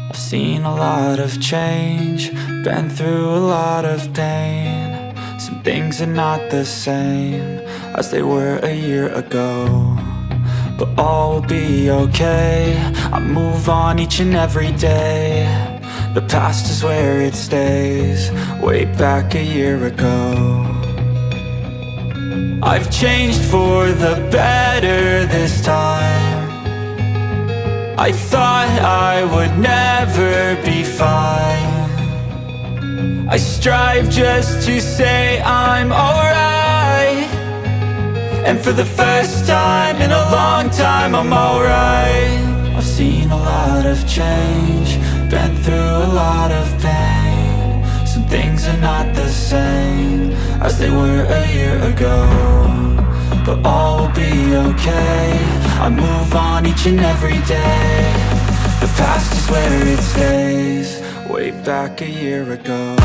I've seen a lot of change, been through a lot of pain. Some things are not the same as they were a year ago, but all will be okay. I move on each and every day. The past is where it stays, way back a year ago. I've changed for the better this time. I thought I would never be fine. I strive just to say I'm alright, and for the first time in a long time I'm alright. I've seen a lot of change, been through a lot of pain. Some things are not the same as they were a year ago, but all will be okay. I move on each and every day. The past is where it stays, way back a year ago.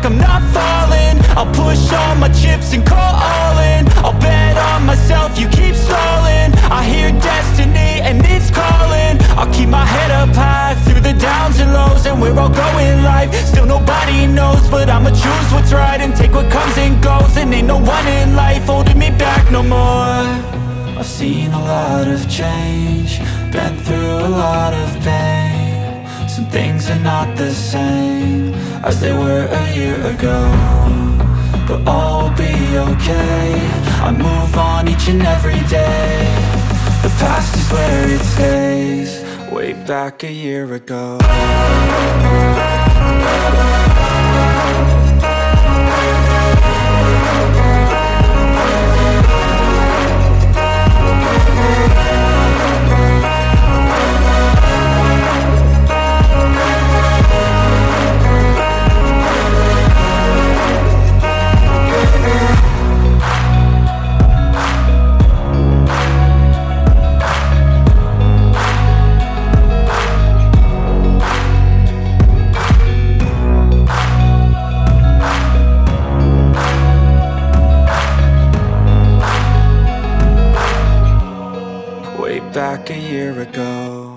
I'm not falling, I'll push all my chips and call all in. I'll bet on myself, you keep stalling. I hear destiny and it's calling. I'll keep my head up high through the downs and lows, and we're all going life. Still nobody knows, but I'ma choose what's right and take what comes and goes. And ain't no one in life holding me back no more. I've seen a lot of change, been through a lot of pain. Some things are not the same as they were a year ago, but all will be okay. I move on each and every day. The past is where it stays, way back a year ago. Back a year ago.